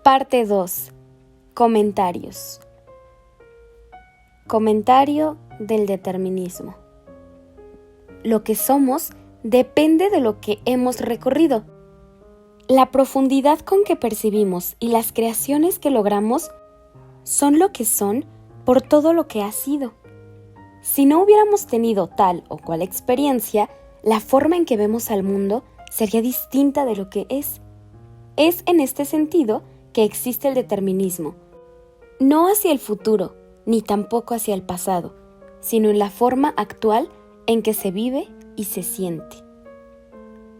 Parte 2. Comentarios. Comentario del determinismo. Lo que somos depende de lo que hemos recorrido. La profundidad con que percibimos y las creaciones que logramos son lo que son por todo lo que ha sido. Si no hubiéramos tenido tal o cual experiencia, la forma en que vemos al mundo sería distinta de lo que es. Es en este sentido que existe el determinismo, no hacia el futuro, ni tampoco hacia el pasado, sino en la forma actual en que se vive y se siente.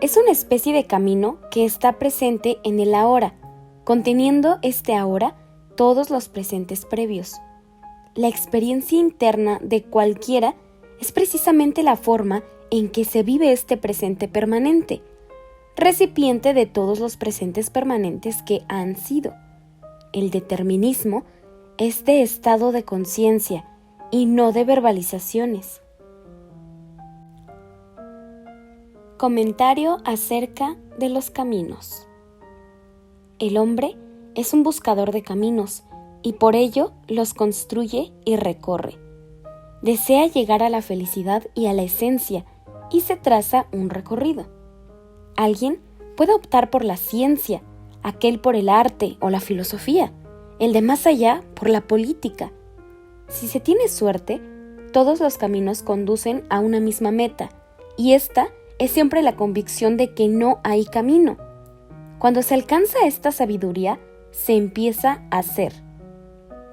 Es una especie de camino que está presente en el ahora, conteniendo este ahora todos los presentes previos. La experiencia interna de cualquiera es precisamente la forma en que se vive este presente permanente, recipiente de todos los presentes permanentes que han sido. El determinismo es de estado de conciencia y no de verbalizaciones. Comentario acerca de los caminos. El hombre es un buscador de caminos y por ello los construye y recorre. Desea llegar a la felicidad y a la esencia y se traza un recorrido. Alguien puede optar por la ciencia, aquel por el arte o la filosofía, el de más allá por la política. Si se tiene suerte, todos los caminos conducen a una misma meta, y esta es siempre la convicción de que no hay camino. Cuando se alcanza esta sabiduría, se empieza a ser.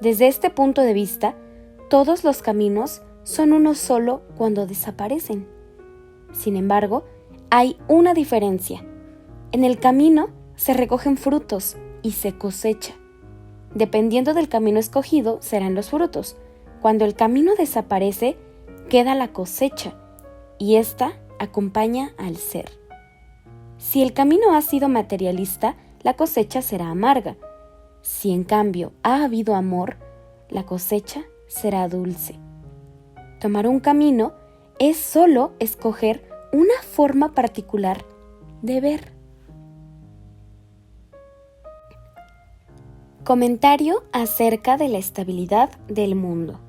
Desde este punto de vista, todos los caminos son uno solo cuando desaparecen. Sin embargo, hay una diferencia. En el camino se recogen frutos y se cosecha. Dependiendo del camino escogido, serán los frutos. Cuando el camino desaparece, queda la cosecha, y ésta acompaña al ser. Si el camino ha sido materialista, la cosecha será amarga. Si en cambio ha habido amor, la cosecha será dulce. Tomar un camino es solo escoger una forma particular de ver. Comentario acerca de la estabilidad del mundo.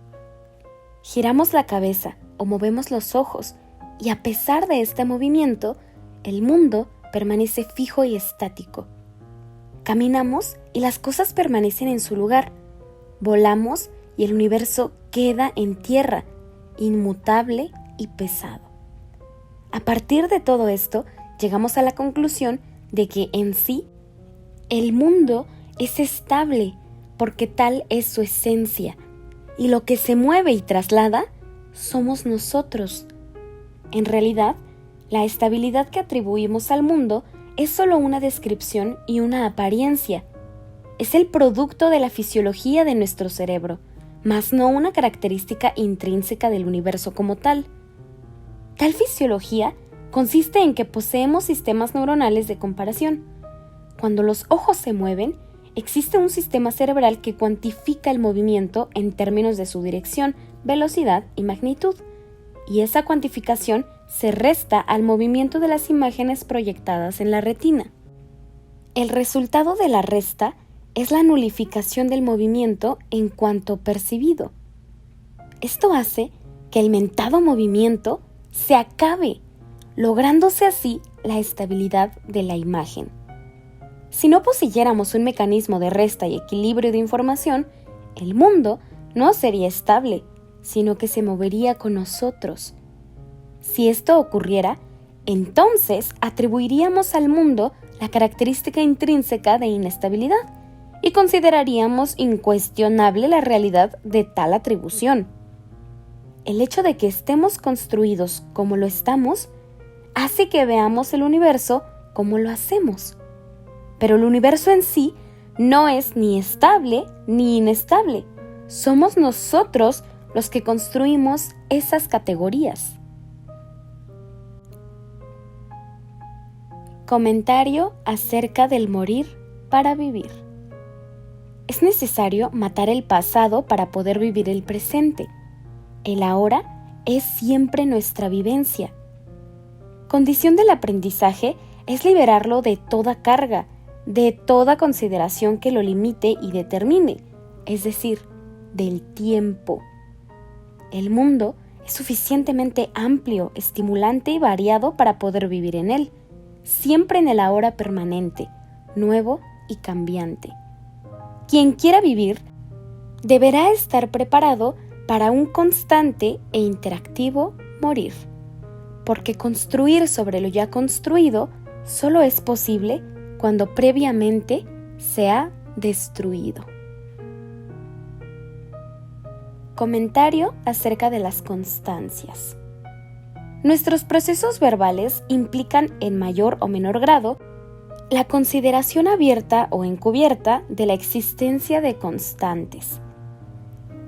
Giramos la cabeza o movemos los ojos y a pesar de este movimiento, el mundo permanece fijo y estático. Caminamos y las cosas permanecen en su lugar. Volamos y el universo queda en tierra, inmutable y pesado. A partir de todo esto, llegamos a la conclusión de que en sí, el mundo es estable porque tal es su esencia, y lo que se mueve y traslada somos nosotros. En realidad, la estabilidad que atribuimos al mundo es solo una descripción y una apariencia. Es el producto de la fisiología de nuestro cerebro, mas no una característica intrínseca del universo como tal. Tal fisiología consiste en que poseemos sistemas neuronales de comparación. Cuando los ojos se mueven, existe un sistema cerebral que cuantifica el movimiento en términos de su dirección, velocidad y magnitud, y esa cuantificación se resta al movimiento de las imágenes proyectadas en la retina. El resultado de la resta es la nulificación del movimiento en cuanto percibido. Esto hace que el mentado movimiento se acabe, lográndose así la estabilidad de la imagen. Si no poseyéramos un mecanismo de resta y equilibrio de información, el mundo no sería estable, sino que se movería con nosotros. Si esto ocurriera, entonces atribuiríamos al mundo la característica intrínseca de inestabilidad y consideraríamos incuestionable la realidad de tal atribución. El hecho de que estemos construidos como lo estamos hace que veamos el universo como lo hacemos. Pero el universo en sí no es ni estable ni inestable. Somos nosotros los que construimos esas categorías. Comentario acerca del morir para vivir. Es necesario matar el pasado para poder vivir el presente. El ahora es siempre nuestra vivencia. Condición del aprendizaje es liberarlo de toda carga, de toda consideración que lo limite y determine, es decir, del tiempo. El mundo es suficientemente amplio, estimulante y variado para poder vivir en él, siempre en el ahora permanente, nuevo y cambiante. Quien quiera vivir deberá estar preparado para un constante e interactivo morir, porque construir sobre lo ya construido solo es posible cuando previamente se ha destruido. Comentario acerca de las constancias. Nuestros procesos verbales implican en mayor o menor grado la consideración abierta o encubierta de la existencia de constantes.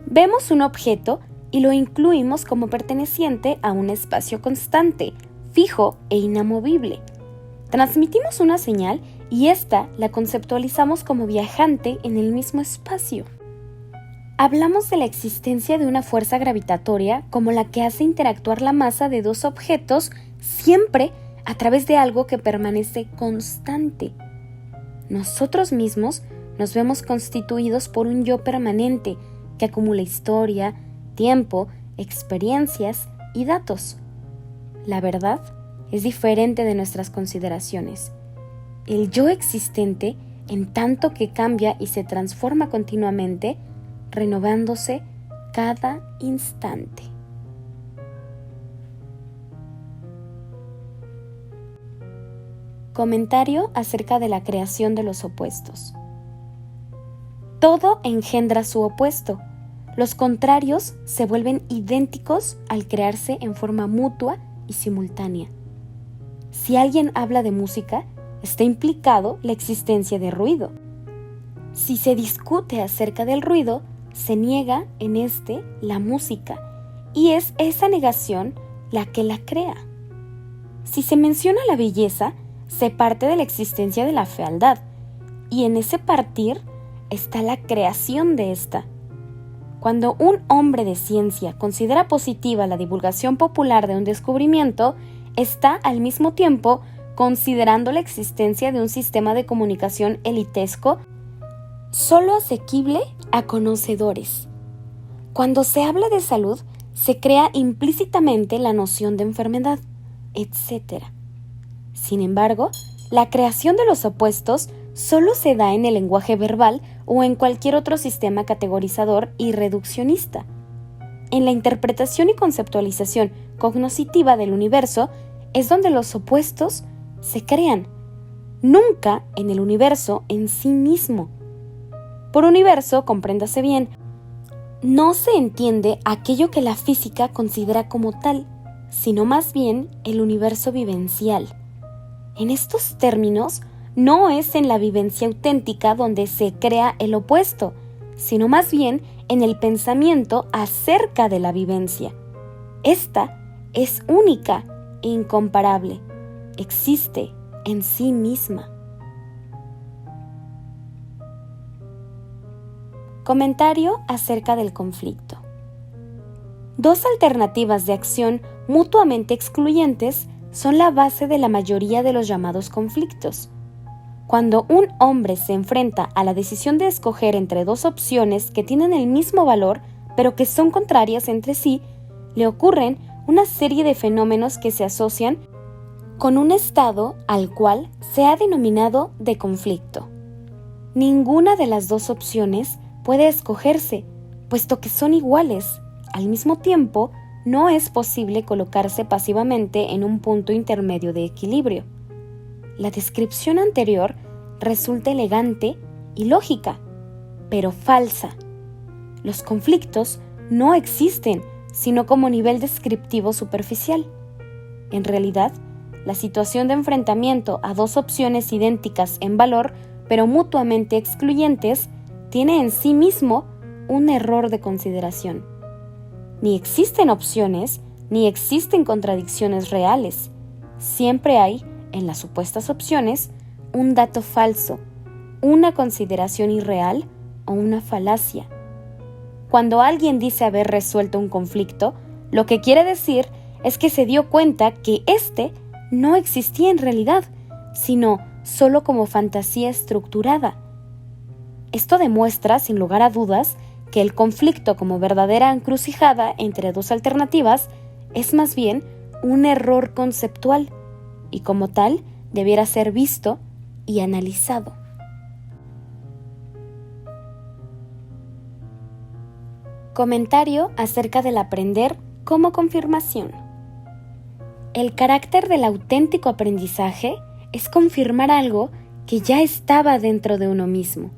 Vemos un objeto y lo incluimos como perteneciente a un espacio constante, fijo e inamovible. Transmitimos una señal y ésta la conceptualizamos como viajante en el mismo espacio. Hablamos de la existencia de una fuerza gravitatoria como la que hace interactuar la masa de dos objetos siempre a través de algo que permanece constante. Nosotros mismos nos vemos constituidos por un yo permanente que acumula historia, tiempo, experiencias y datos. La verdad es diferente de nuestras consideraciones. El yo existente, en tanto que cambia y se transforma continuamente, renovándose cada instante. Comentario acerca de la creación de los opuestos. Todo engendra su opuesto. Los contrarios se vuelven idénticos al crearse en forma mutua y simultánea. Si alguien habla de música, está implicado la existencia de ruido. Si se discute acerca del ruido, se niega en la música, y es esa negación la que la crea. Si se menciona la belleza, se parte de la existencia de la fealdad, y en ese partir está la creación de esta. Cuando un hombre de ciencia considera positiva la divulgación popular de un descubrimiento, está al mismo tiempo considerando la existencia de un sistema de comunicación elitesco solo asequible a conocedores. Cuando se habla de salud, se crea implícitamente la noción de enfermedad, etc. Sin embargo, la creación de los opuestos solo se da en el lenguaje verbal o en cualquier otro sistema categorizador y reduccionista. En la interpretación y conceptualización cognoscitiva del universo es donde los opuestos se crean, nunca en el universo en sí mismo. Por universo, compréndase bien, no se entiende aquello que la física considera como tal, sino más bien el universo vivencial. En estos términos, no es en la vivencia auténtica donde se crea el opuesto, sino más bien en el pensamiento acerca de la vivencia. Esta es única e incomparable, existe en sí misma. Comentario acerca del conflicto. Dos alternativas de acción mutuamente excluyentes son la base de la mayoría de los llamados conflictos. Cuando un hombre se enfrenta a la decisión de escoger entre dos opciones que tienen el mismo valor, pero que son contrarias entre sí, le ocurren una serie de fenómenos que se asocian con un estado al cual se ha denominado de conflicto. Ninguna de las dos opciones puede escogerse, puesto que son iguales. Al mismo tiempo, no es posible colocarse pasivamente en un punto intermedio de equilibrio. La descripción anterior resulta elegante y lógica, pero falsa. Los conflictos no existen, sino como nivel descriptivo superficial. En realidad, la situación de enfrentamiento a dos opciones idénticas en valor, pero mutuamente excluyentes, tiene en sí mismo un error de consideración. Ni existen opciones, ni existen contradicciones reales. Siempre hay, en las supuestas opciones, un dato falso, una consideración irreal o una falacia. Cuando alguien dice haber resuelto un conflicto, lo que quiere decir es que se dio cuenta que éste no existía en realidad, sino solo como fantasía estructurada. Esto demuestra, sin lugar a dudas, que el conflicto como verdadera encrucijada entre dos alternativas es más bien un error conceptual y como tal debiera ser visto y analizado. Comentario acerca del aprender como confirmación. El carácter del auténtico aprendizaje es confirmar algo que ya estaba dentro de uno mismo.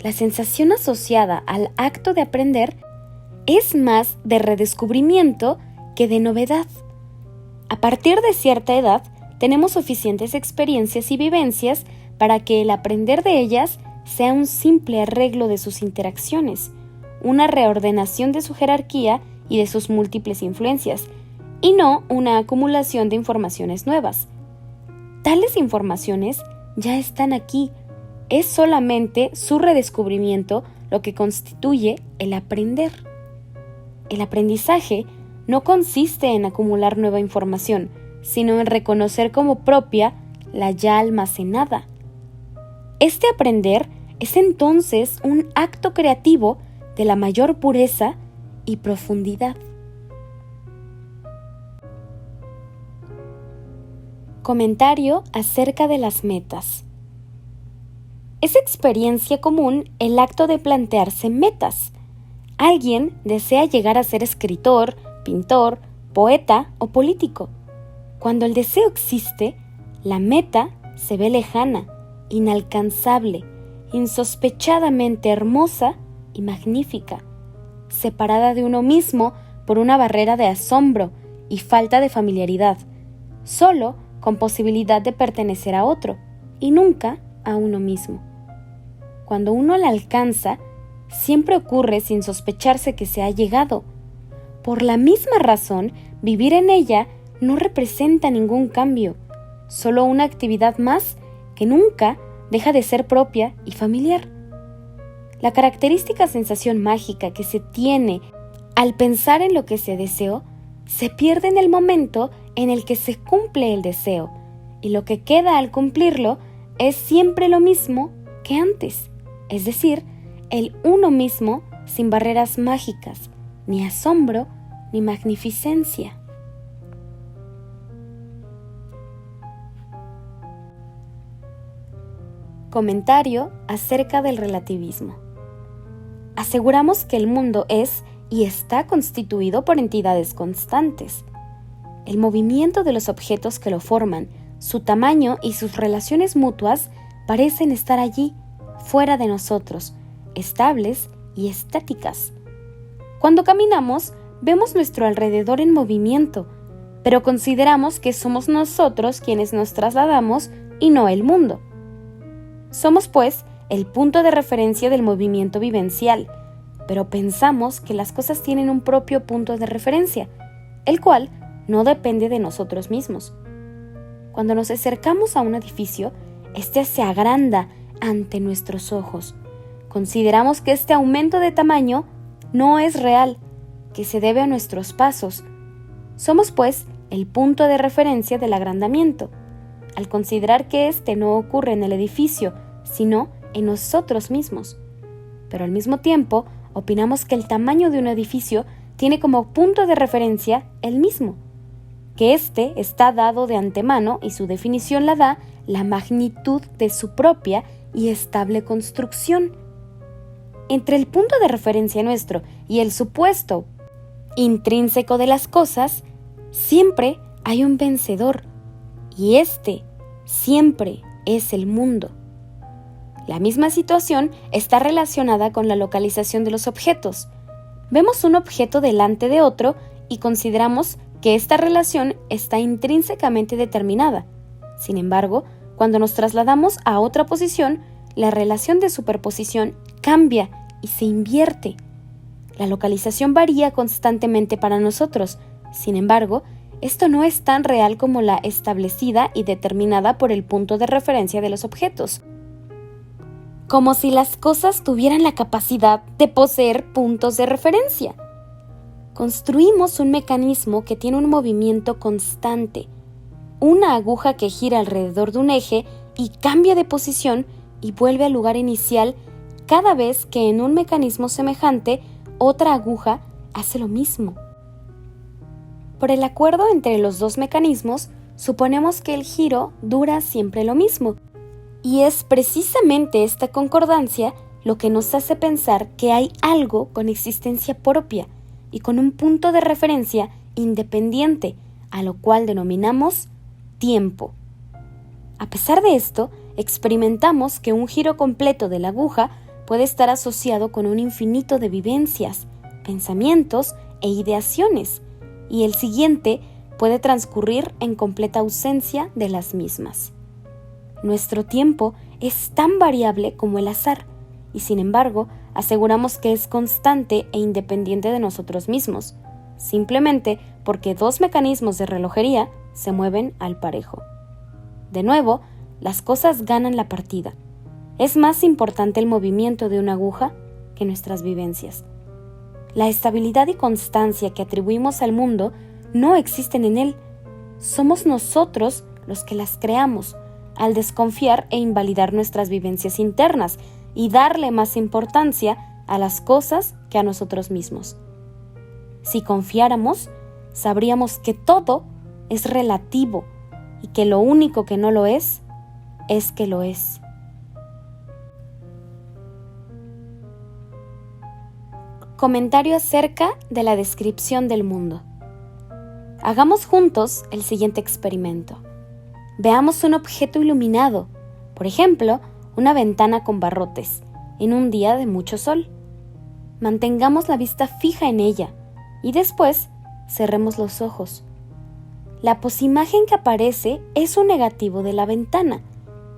La sensación asociada al acto de aprender es más de redescubrimiento que de novedad. A partir de cierta edad, tenemos suficientes experiencias y vivencias para que el aprender de ellas sea un simple arreglo de sus interacciones, una reordenación de su jerarquía y de sus múltiples influencias, y no una acumulación de informaciones nuevas. Tales informaciones ya están aquí. Es solamente su redescubrimiento lo que constituye el aprender. El aprendizaje no consiste en acumular nueva información, sino en reconocer como propia la ya almacenada. Este aprender es entonces un acto creativo de la mayor pureza y profundidad. Comentario acerca de las metas. Es experiencia común el acto de plantearse metas. Alguien desea llegar a ser escritor, pintor, poeta o político. Cuando el deseo existe, la meta se ve lejana, inalcanzable, insospechadamente hermosa y magnífica, separada de uno mismo por una barrera de asombro y falta de familiaridad, solo con posibilidad de pertenecer a otro y nunca a uno mismo. Cuando uno la alcanza, siempre ocurre sin sospecharse que se ha llegado. Por la misma razón, vivir en ella no representa ningún cambio, solo una actividad más que nunca deja de ser propia y familiar. La característica sensación mágica que se tiene al pensar en lo que se deseó se pierde en el momento en el que se cumple el deseo, y lo que queda al cumplirlo es siempre lo mismo que antes, es decir, el uno mismo sin barreras mágicas, ni asombro, ni magnificencia. Comentario acerca del relativismo. Aseguramos que el mundo es y está constituido por entidades constantes. El movimiento de los objetos que lo forman, su tamaño y sus relaciones mutuas parecen estar allí, fuera de nosotros, estables y estáticas. Cuando caminamos, vemos nuestro alrededor en movimiento, pero consideramos que somos nosotros quienes nos trasladamos y no el mundo. Somos, pues, el punto de referencia del movimiento vivencial, pero pensamos que las cosas tienen un propio punto de referencia, el cual no depende de nosotros mismos. Cuando nos acercamos a un edificio, este se agranda ante nuestros ojos. Consideramos que este aumento de tamaño no es real, que se debe a nuestros pasos. Somos, pues, el punto de referencia del agrandamiento, al considerar que este no ocurre en el edificio, sino en nosotros mismos. Pero al mismo tiempo, opinamos que el tamaño de un edificio tiene como punto de referencia el mismo, que éste está dado de antemano y su definición la da la magnitud de su propia y estable construcción. Entre el punto de referencia nuestro y el supuesto intrínseco de las cosas, siempre hay un vencedor, y este siempre es el mundo. La misma situación está relacionada con la localización de los objetos. Vemos un objeto delante de otro y consideramos que esta relación está intrínsecamente determinada. Sin embargo, cuando nos trasladamos a otra posición, la relación de superposición cambia y se invierte. La localización varía constantemente para nosotros. Sin embargo, esto no es tan real como la establecida y determinada por el punto de referencia de los objetos. Como si las cosas tuvieran la capacidad de poseer puntos de referencia. Construimos un mecanismo que tiene un movimiento constante, una aguja que gira alrededor de un eje y cambia de posición y vuelve al lugar inicial cada vez que en un mecanismo semejante otra aguja hace lo mismo. Por el acuerdo entre los dos mecanismos, suponemos que el giro dura siempre lo mismo, y es precisamente esta concordancia lo que nos hace pensar que hay algo con existencia propia y con un punto de referencia independiente, a lo cual denominamos tiempo. A pesar de esto, experimentamos que un giro completo de la aguja puede estar asociado con un infinito de vivencias, pensamientos e ideaciones, y el siguiente puede transcurrir en completa ausencia de las mismas. Nuestro tiempo es tan variable como el azar, y sin embargo, aseguramos que es constante e independiente de nosotros mismos, simplemente porque dos mecanismos de relojería se mueven al parejo. De nuevo, las cosas ganan la partida. Es más importante el movimiento de una aguja que nuestras vivencias. La estabilidad y constancia que atribuimos al mundo no existen en él. Somos nosotros los que las creamos, al desconfiar e invalidar nuestras vivencias internas y darle más importancia a las cosas que a nosotros mismos. Si confiáramos, sabríamos que todo es relativo y que lo único que no lo es que lo es. Comentario acerca de la descripción del mundo. Hagamos juntos el siguiente experimento. Veamos un objeto iluminado, por ejemplo, una ventana con barrotes, en un día de mucho sol. Mantengamos la vista fija en ella y después cerremos los ojos. La posimagen que aparece es un negativo de la ventana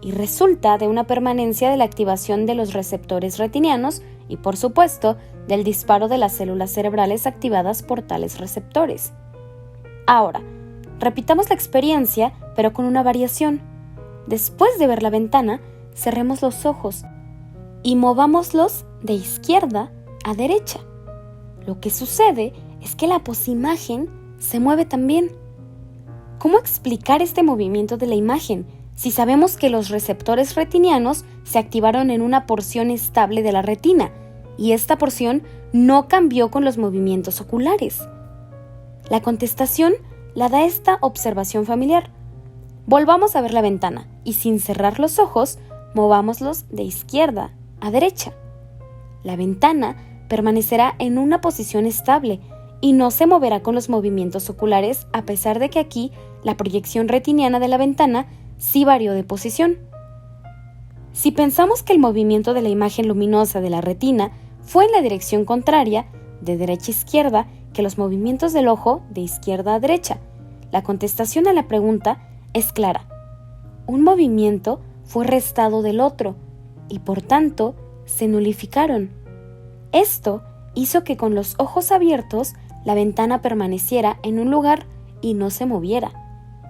y resulta de una permanencia de la activación de los receptores retinianos y, por supuesto, del disparo de las células cerebrales activadas por tales receptores. Ahora, repitamos la experiencia, pero con una variación. Después de ver la ventana, cerremos los ojos y movámoslos de izquierda a derecha. Lo que sucede es que la posimagen se mueve también. ¿Cómo explicar este movimiento de la imagen si sabemos que los receptores retinianos se activaron en una porción estable de la retina y esta porción no cambió con los movimientos oculares? La contestación la da esta observación familiar. Volvamos a ver la ventana y sin cerrar los ojos, movámoslos de izquierda a derecha. La ventana permanecerá en una posición estable y no se moverá con los movimientos oculares, a pesar de que aquí la proyección retiniana de la ventana sí varió de posición. Si pensamos que el movimiento de la imagen luminosa de la retina fue en la dirección contraria, de derecha a izquierda, que los movimientos del ojo de izquierda a derecha, la contestación a la pregunta es clara. Un movimiento fue restado del otro y por tanto se nulificaron. Esto hizo que con los ojos abiertos la ventana permaneciera en un lugar y no se moviera.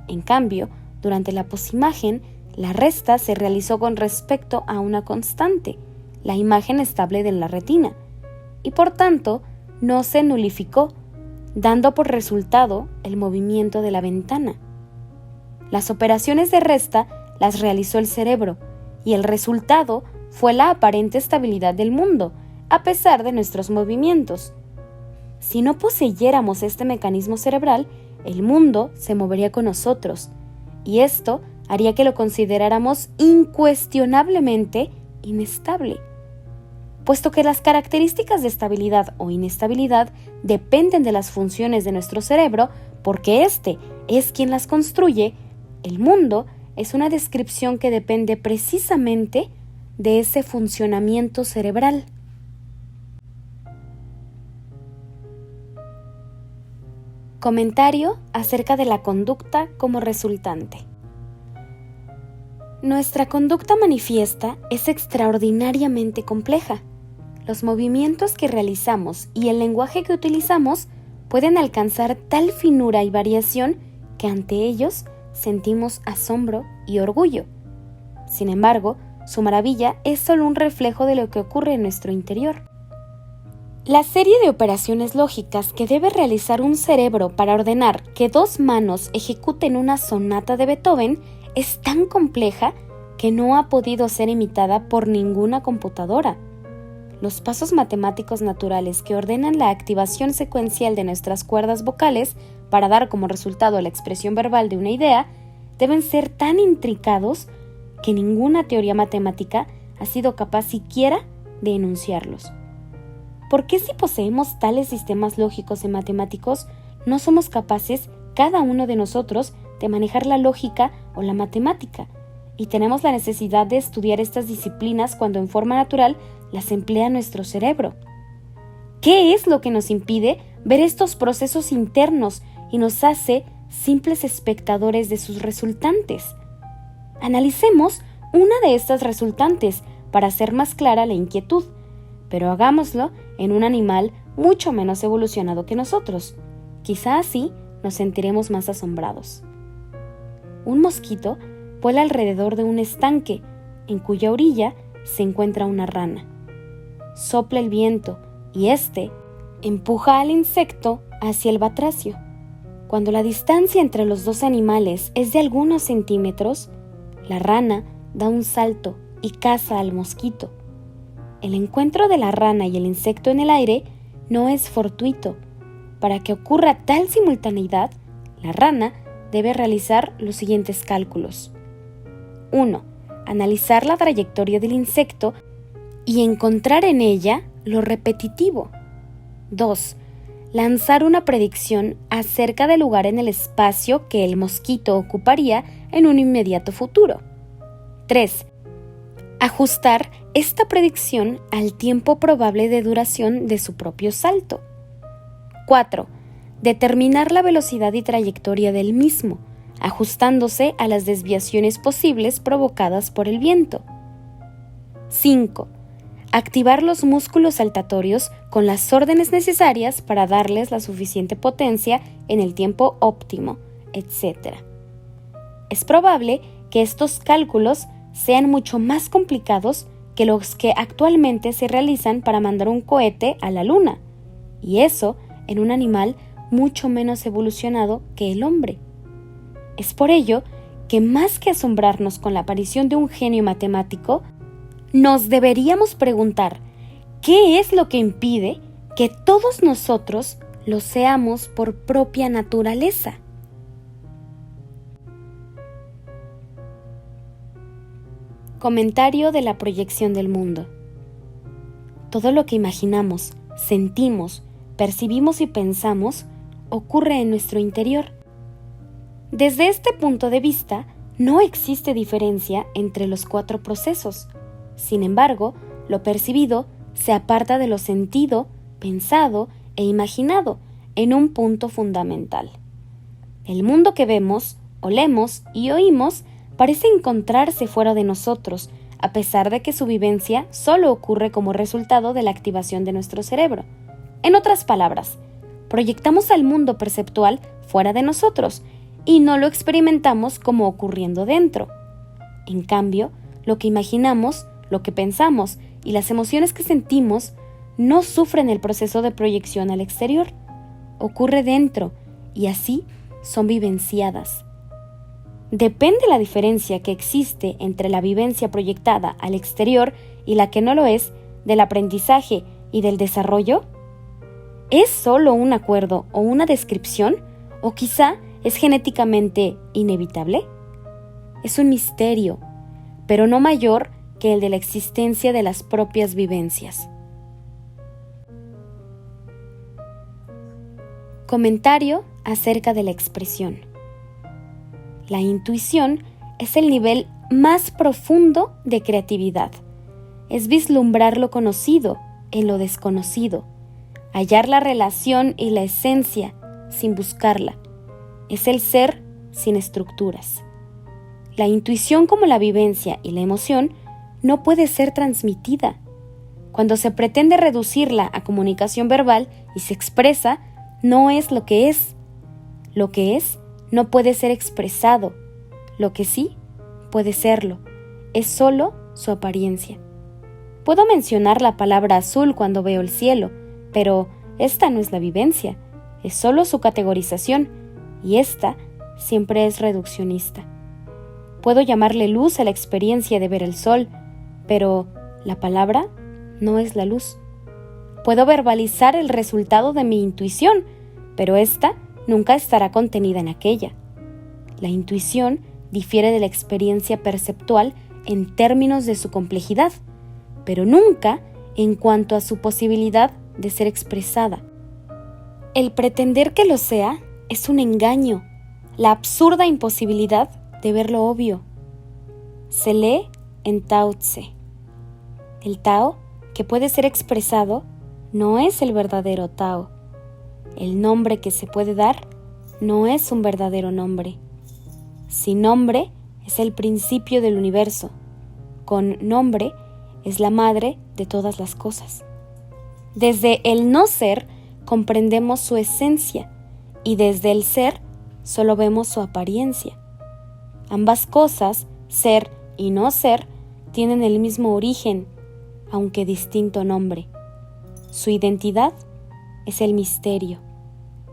En cambio, durante la posimagen, la resta se realizó con respecto a una constante, la imagen estable de la retina, y por tanto no se nulificó, dando por resultado el movimiento de la ventana. Las operaciones de resta las realizó el cerebro, y el resultado fue la aparente estabilidad del mundo, a pesar de nuestros movimientos. Si no poseyéramos este mecanismo cerebral, el mundo se movería con nosotros, y esto haría que lo consideráramos incuestionablemente inestable. Puesto que las características de estabilidad o inestabilidad dependen de las funciones de nuestro cerebro, porque éste es quien las construye, el mundo es una descripción que depende precisamente de ese funcionamiento cerebral. Comentario acerca de la conducta como resultante. Nuestra conducta manifiesta es extraordinariamente compleja. Los movimientos que realizamos y el lenguaje que utilizamos pueden alcanzar tal finura y variación que ante ellos sentimos asombro y orgullo. Sin embargo, su maravilla es solo un reflejo de lo que ocurre en nuestro interior. La serie de operaciones lógicas que debe realizar un cerebro para ordenar que dos manos ejecuten una sonata de Beethoven es tan compleja que no ha podido ser imitada por ninguna computadora. Los pasos matemáticos naturales que ordenan la activación secuencial de nuestras cuerdas vocales para dar como resultado la expresión verbal de una idea deben ser tan intrincados que ninguna teoría matemática ha sido capaz siquiera de enunciarlos. ¿Por qué si poseemos tales sistemas lógicos y matemáticos no somos capaces, cada uno de nosotros, de manejar la lógica o la matemática? Y tenemos la necesidad de estudiar estas disciplinas cuando en forma natural las emplea nuestro cerebro. ¿Qué es lo que nos impide ver estos procesos internos y nos hace simples espectadores de sus resultantes? Analicemos una de estas resultantes para hacer más clara la inquietud, pero hagámoslo en un animal mucho menos evolucionado que nosotros. Quizá así nos sentiremos más asombrados. Un mosquito vuela alrededor de un estanque, en cuya orilla se encuentra una rana. Sopla el viento y éste empuja al insecto hacia el batracio. Cuando la distancia entre los dos animales es de algunos centímetros, la rana da un salto y caza al mosquito. El encuentro de la rana y el insecto en el aire no es fortuito. Para que ocurra tal simultaneidad, la rana debe realizar los siguientes cálculos. 1. Analizar la trayectoria del insecto y encontrar en ella lo repetitivo. 2. Lanzar una predicción acerca del lugar en el espacio que el mosquito ocuparía en un inmediato futuro. 3. Ajustar esta predicción al tiempo probable de duración de su propio salto. 4. Determinar la velocidad y trayectoria del mismo, ajustándose a las desviaciones posibles provocadas por el viento. 5. Activar los músculos saltatorios con las órdenes necesarias para darles la suficiente potencia en el tiempo óptimo, etc. Es probable que estos cálculos sean mucho más complicados que los que actualmente se realizan para mandar un cohete a la luna, y eso en un animal mucho menos evolucionado que el hombre. Es por ello que más que asombrarnos con la aparición de un genio matemático, nos deberíamos preguntar ¿qué es lo que impide que todos nosotros lo seamos por propia naturaleza? Comentario de la proyección del mundo. Todo lo que imaginamos, sentimos, percibimos y pensamos ocurre en nuestro interior. Desde este punto de vista, no existe diferencia entre los 4 procesos. Sin embargo, lo percibido se aparta de lo sentido, pensado e imaginado en un punto fundamental. El mundo que vemos, olemos y oímos parece encontrarse fuera de nosotros, a pesar de que su vivencia solo ocurre como resultado de la activación de nuestro cerebro. En otras palabras, proyectamos al mundo perceptual fuera de nosotros y no lo experimentamos como ocurriendo dentro. En cambio, lo que imaginamos, lo que pensamos y las emociones que sentimos no sufren el proceso de proyección al exterior. Ocurre dentro y así son vivenciadas. Depende la diferencia que existe entre la vivencia proyectada al exterior y la que no lo es, del aprendizaje y del desarrollo. ¿Es solo un acuerdo o una descripción? ¿O quizá es genéticamente inevitable? Es un misterio, pero no mayor que el de la existencia de las propias vivencias. Comentario acerca de la expresión. La intuición es el nivel más profundo de creatividad. Es vislumbrar lo conocido en lo desconocido, hallar la relación y la esencia sin buscarla. Es el ser sin estructuras. La intuición, como la vivencia y la emoción, no puede ser transmitida. Cuando se pretende reducirla a comunicación verbal y se expresa, no es lo que es. Lo que es no puede ser expresado. Lo que sí puede serlo. Es solo su apariencia. Puedo mencionar la palabra azul cuando veo el cielo, pero esta no es la vivencia, es solo su categorización, y esta siempre es reduccionista. Puedo llamarle luz a la experiencia de ver el sol, pero la palabra no es la luz. Puedo verbalizar el resultado de mi intuición, pero esta nunca estará contenida en aquella. La intuición difiere de la experiencia perceptual en términos de su complejidad, pero nunca en cuanto a su posibilidad de ser expresada. El pretender que lo sea es un engaño, la absurda imposibilidad de ver lo obvio. Se lee en Tao Tse. El Tao, que puede ser expresado, no es el verdadero Tao. El nombre que se puede dar no es un verdadero nombre. Sin nombre es el principio del universo. Con nombre es la madre de todas las cosas. Desde el no ser comprendemos su esencia y desde el ser solo vemos su apariencia. Ambas cosas, ser y no ser, tienen el mismo origen, aunque distinto nombre. Su identidad es el misterio,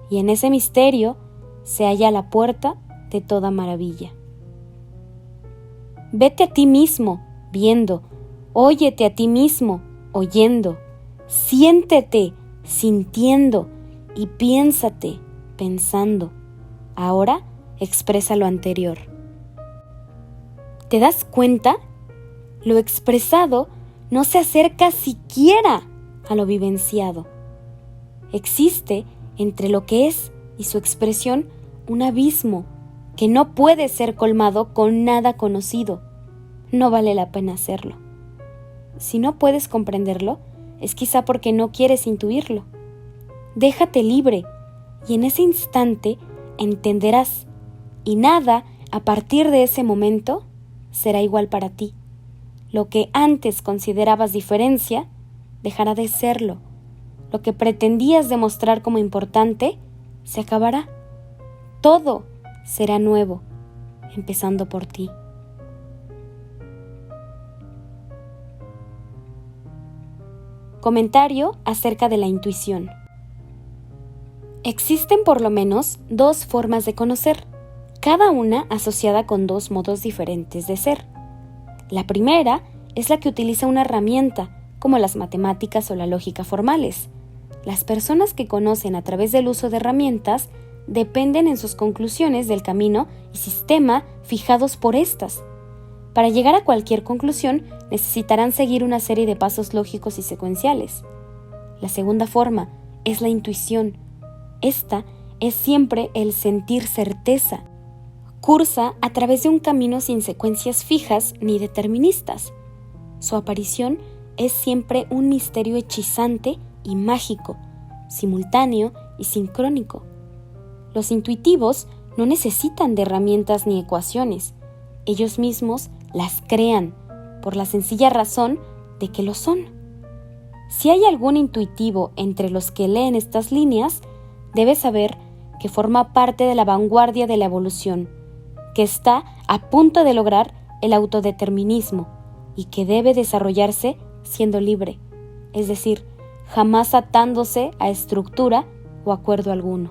y en ese misterio se halla la puerta de toda maravilla. Vete a ti mismo, viendo, óyete a ti mismo, oyendo, siéntete, sintiendo, y piénsate, pensando. Ahora expresa lo anterior. ¿Te das cuenta? Lo expresado no se acerca siquiera a lo vivenciado. Existe entre lo que es y su expresión un abismo que no puede ser colmado con nada conocido. No vale la pena hacerlo. Si no puedes comprenderlo, es quizá porque no quieres intuirlo. Déjate libre y en ese instante entenderás, y nada a partir de ese momento será igual para ti. Lo que antes considerabas diferencia dejará de serlo. Lo que pretendías demostrar como importante se acabará. Todo será nuevo, empezando por ti. Comentario acerca de la intuición. Existen por lo menos dos formas de conocer, cada una asociada con dos modos diferentes de ser. La primera es la que utiliza una herramienta, como las matemáticas o la lógica formales. Las personas que conocen a través del uso de herramientas dependen en sus conclusiones del camino y sistema fijados por estas. Para llegar a cualquier conclusión necesitarán seguir una serie de pasos lógicos y secuenciales. La segunda forma es la intuición. Esta es siempre el sentir certeza. Cursa a través de un camino sin secuencias fijas ni deterministas. Su aparición es siempre un misterio hechizante y mágico, simultáneo y sincrónico. Los intuitivos no necesitan de herramientas ni ecuaciones. Ellos mismos las crean por la sencilla razón de que lo son. Si hay algún intuitivo entre los que leen estas líneas, debe saber que forma parte de la vanguardia de la evolución, que está a punto de lograr el autodeterminismo y que debe desarrollarse siendo libre, es decir, jamás atándose a estructura o acuerdo alguno.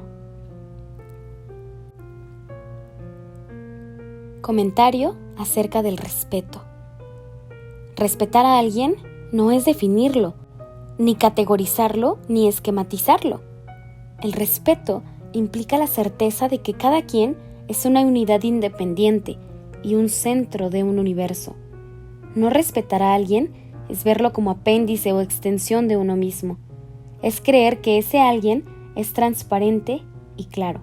Comentario acerca del respeto. Respetar a alguien no es definirlo, ni categorizarlo, ni esquematizarlo. El respeto implica la certeza de que cada quien es una unidad independiente y un centro de un universo. No respetar a alguien es verlo como apéndice o extensión de uno mismo. Es creer que ese alguien es transparente y claro.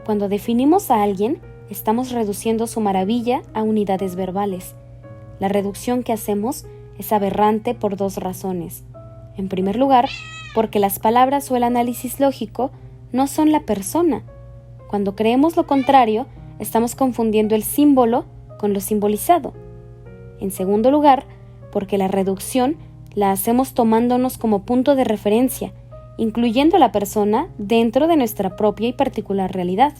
Cuando definimos a alguien, estamos reduciendo su maravilla a unidades verbales. La reducción que hacemos es aberrante por dos razones. En primer lugar, porque las palabras o el análisis lógico no son la persona. Cuando creemos lo contrario, estamos confundiendo el símbolo con lo simbolizado. En segundo lugar, porque la reducción la hacemos tomándonos como punto de referencia, incluyendo a la persona dentro de nuestra propia y particular realidad.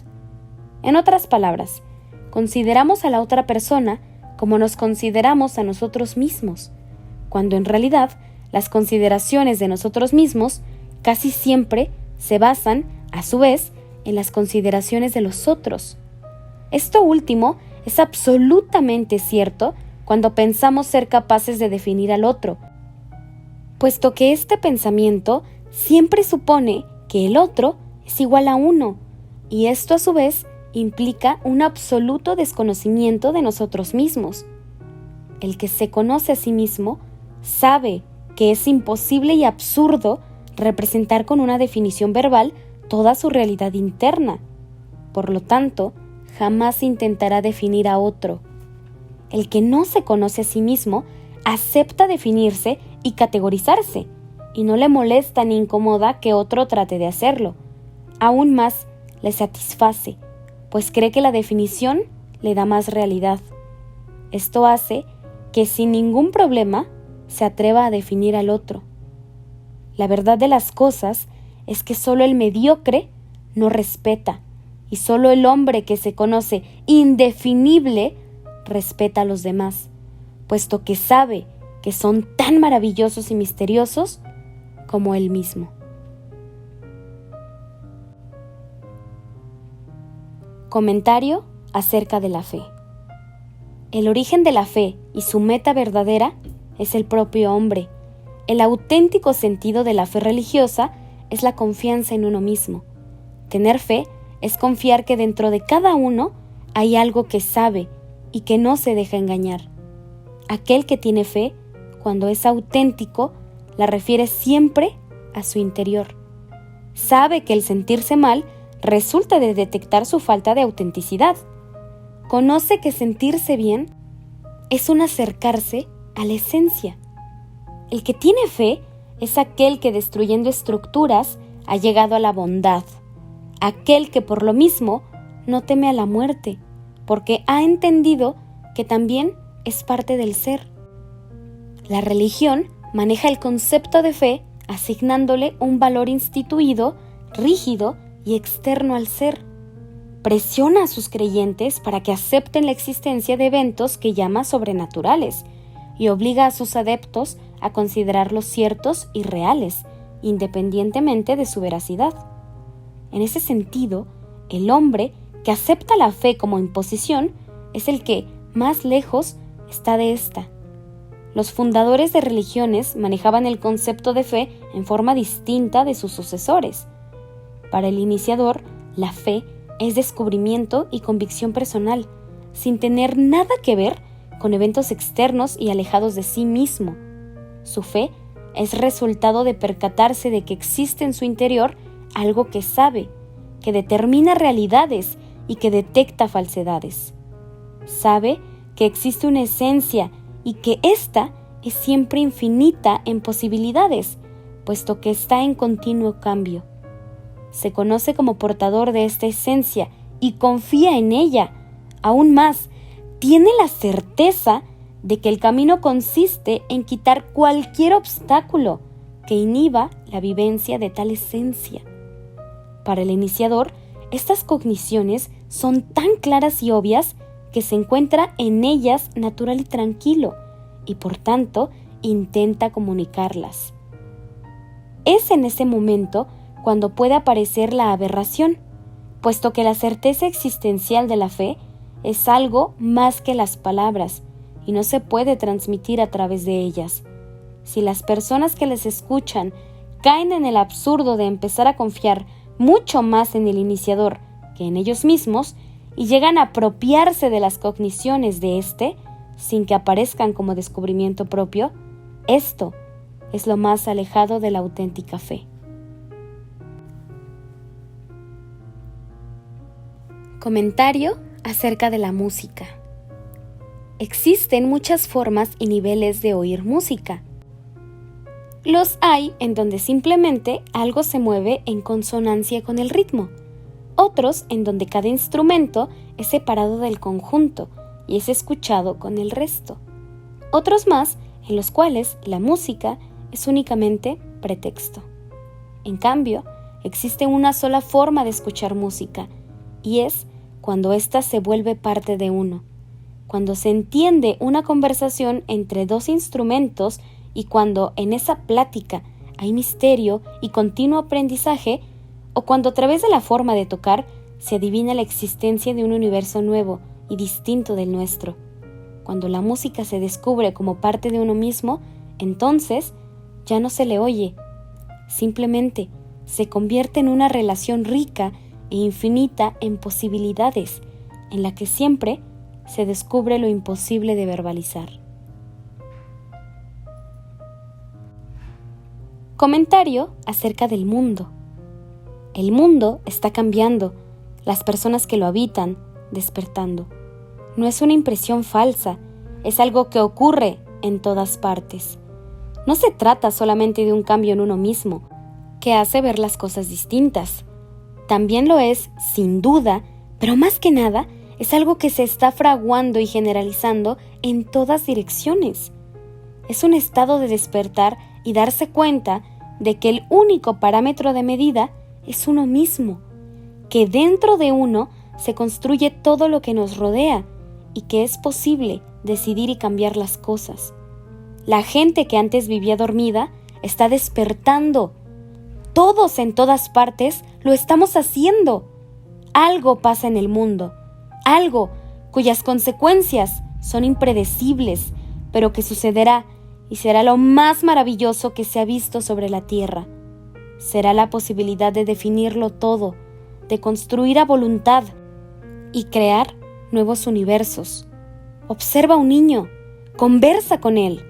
En otras palabras, consideramos a la otra persona como nos consideramos a nosotros mismos, cuando en realidad las consideraciones de nosotros mismos casi siempre se basan, a su vez, en las consideraciones de los otros. Esto último es absolutamente cierto cuando pensamos ser capaces de definir al otro, puesto que este pensamiento siempre supone que el otro es igual a uno, y esto a su vez implica un absoluto desconocimiento de nosotros mismos. El que se conoce a sí mismo sabe que es imposible y absurdo representar con una definición verbal toda su realidad interna. Por lo tanto, jamás intentará definir a otro. El que no se conoce a sí mismo acepta definirse y categorizarse, y no le molesta ni incomoda que otro trate de hacerlo. Aún más, le satisface, pues cree que la definición le da más realidad. Esto hace que sin ningún problema se atreva a definir al otro. La verdad de las cosas es que solo el mediocre no respeta, y solo el hombre que se conoce indefinible respeta a los demás, puesto que sabe que son tan maravillosos y misteriosos como él mismo. Comentario acerca de la fe. El origen de la fe y su meta verdadera es el propio hombre. El auténtico sentido de la fe religiosa es la confianza en uno mismo. Tener fe es confiar que dentro de cada uno hay algo que sabe y que no se deja engañar. Aquel que tiene fe, cuando es auténtico, la refiere siempre a su interior. Sabe que el sentirse mal resulta de detectar su falta de autenticidad. Conoce que sentirse bien es un acercarse a la esencia. El que tiene fe es aquel que destruyendo estructuras ha llegado a la bondad. Aquel que por lo mismo no teme a la muerte, porque ha entendido que también es parte del ser. La religión maneja el concepto de fe asignándole un valor instituido, rígido y externo al ser. Presiona a sus creyentes para que acepten la existencia de eventos que llama sobrenaturales y obliga a sus adeptos a considerarlos ciertos y reales, independientemente de su veracidad. En ese sentido, el hombre que acepta la fe como imposición es el que más lejos está de esta. Los fundadores de religiones manejaban el concepto de fe en forma distinta de sus sucesores. Para el iniciador, la fe es descubrimiento y convicción personal, sin tener nada que ver con eventos externos y alejados de sí mismo. Su fe es resultado de percatarse de que existe en su interior algo que sabe, que determina realidades y que detecta falsedades. Sabe que existe una esencia y que ésta es siempre infinita en posibilidades, puesto que está en continuo cambio. Se conoce como portador de esta esencia y confía en ella. Aún más, tiene la certeza de que el camino consiste en quitar cualquier obstáculo que inhiba la vivencia de tal esencia. Para el iniciador, estas cogniciones son tan claras y obvias que se encuentra en ellas natural y tranquilo, y por tanto intenta comunicarlas. Es en ese momento cuando puede aparecer la aberración, puesto que la certeza existencial de la fe es algo más que las palabras y no se puede transmitir a través de ellas. Si las personas que les escuchan caen en el absurdo de empezar a confiar mucho más en el iniciador que en ellos mismos y llegan a apropiarse de las cogniciones de éste sin que aparezcan como descubrimiento propio, esto es lo más alejado de la auténtica fe. Comentario acerca de la música. Existen muchas formas y niveles de oír música. Los hay en donde simplemente algo se mueve en consonancia con el ritmo, otros en donde cada instrumento es separado del conjunto y es escuchado con el resto, otros más en los cuales la música es únicamente pretexto. En cambio, existe una sola forma de escuchar música, y es cuando ésta se vuelve parte de uno, cuando se entiende una conversación entre dos instrumentos y cuando en esa plática hay misterio y continuo aprendizaje, o cuando a través de la forma de tocar se adivina la existencia de un universo nuevo y distinto del nuestro. Cuando la música se descubre como parte de uno mismo, entonces ya no se le oye. Simplemente se convierte en una relación rica e infinita en posibilidades, en la que siempre se descubre lo imposible de verbalizar. Comentario acerca del mundo. El mundo está cambiando, las personas que lo habitan, despertando. No es una impresión falsa, es algo que ocurre en todas partes. No se trata solamente de un cambio en uno mismo, que hace ver las cosas distintas. También lo es, sin duda, pero más que nada, es algo que se está fraguando y generalizando en todas direcciones. Es un estado de despertar y darse cuenta de que el único parámetro de medida es uno mismo, que dentro de uno se construye todo lo que nos rodea y que es posible decidir y cambiar las cosas. La gente que antes vivía dormida está despertando. Todos en todas partes lo estamos haciendo. Algo pasa en el mundo, algo cuyas consecuencias son impredecibles, pero que sucederá y será lo más maravilloso que se ha visto sobre la tierra. Será la posibilidad de definirlo todo, de construir a voluntad y crear nuevos universos. Observa a un niño, conversa con él.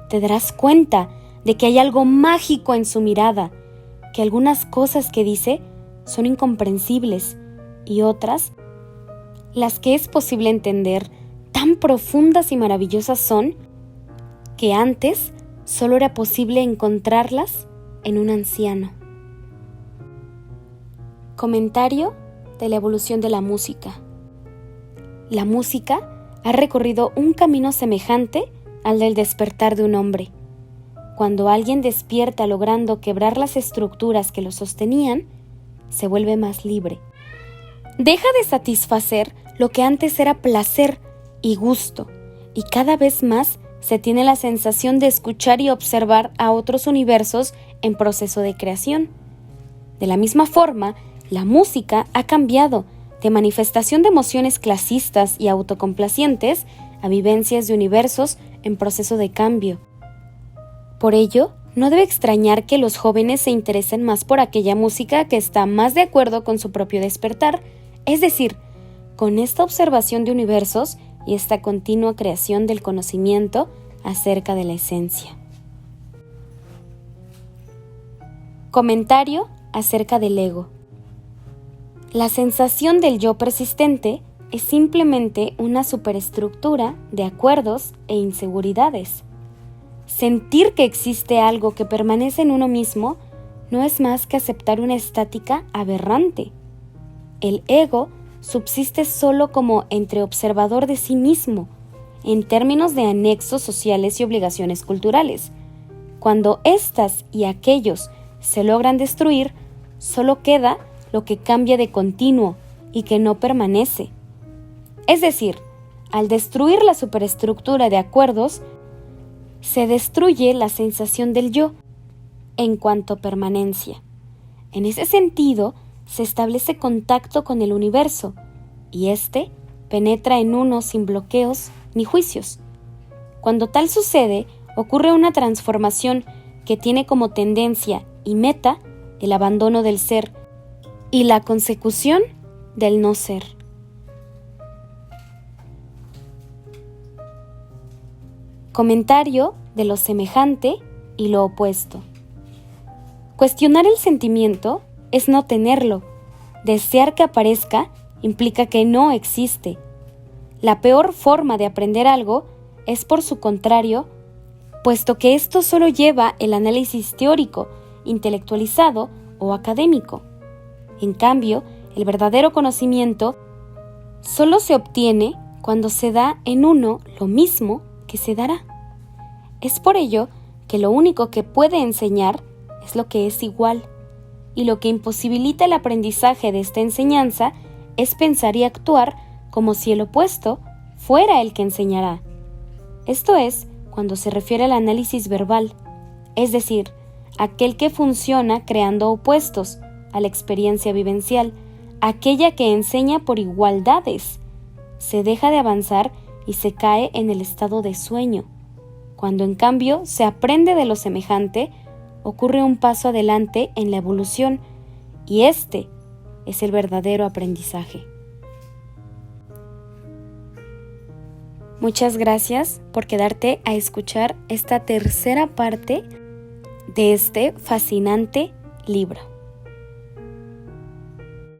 Te darás cuenta de que hay algo mágico en su mirada, que algunas cosas que dice son incomprensibles y otras, las que es posible entender, tan profundas y maravillosas son, que antes solo era posible encontrarlas en un anciano. Comentario de la evolución de la música. La música ha recorrido un camino semejante al del despertar de un hombre. Cuando alguien despierta logrando quebrar las estructuras que lo sostenían, se vuelve más libre. Deja de satisfacer lo que antes era placer y gusto, y cada vez más se tiene la sensación de escuchar y observar a otros universos en proceso de creación. De la misma forma, la música ha cambiado de manifestación de emociones clasistas y autocomplacientes a vivencias de universos en proceso de cambio. Por ello, no debe extrañar que los jóvenes se interesen más por aquella música que está más de acuerdo con su propio despertar, es decir, con esta observación de universos y esta continua creación del conocimiento acerca de la esencia. Comentario acerca del ego. La sensación del yo persistente es simplemente una superestructura de acuerdos e inseguridades. Sentir que existe algo que permanece en uno mismo no es más que aceptar una estática aberrante. El ego subsiste solo como entre observador de sí mismo, en términos de anexos sociales y obligaciones culturales. Cuando éstas y aquellos se logran destruir, solo queda lo que cambia de continuo y que no permanece. Es decir, al destruir la superestructura de acuerdos, se destruye la sensación del yo en cuanto a permanencia. En ese sentido, se establece contacto con el universo y éste penetra en uno sin bloqueos ni juicios. Cuando tal sucede, ocurre una transformación que tiene como tendencia y meta el abandono del ser y la consecución del no ser. Comentario de lo semejante y lo opuesto. Cuestionar el sentimiento es no tenerlo. Desear que aparezca implica que no existe. La peor forma de aprender algo es por su contrario, puesto que esto solo lleva el análisis teórico, intelectualizado o académico. En cambio, el verdadero conocimiento solo se obtiene cuando se da en uno lo mismo que se dará. Es por ello que lo único que puede enseñar es lo que es igual, y lo que imposibilita el aprendizaje de esta enseñanza es pensar y actuar como si el opuesto fuera el que enseñará. Esto es cuando se refiere al análisis verbal, es decir, aquel que funciona creando opuestos a la experiencia vivencial, aquella que enseña por igualdades. se deja de avanzar y se cae en el estado de sueño. Cuando en cambio se aprende de lo semejante, ocurre un paso adelante en la evolución, y este es el verdadero aprendizaje. Muchas gracias por quedarte a escuchar esta tercera parte de este fascinante libro.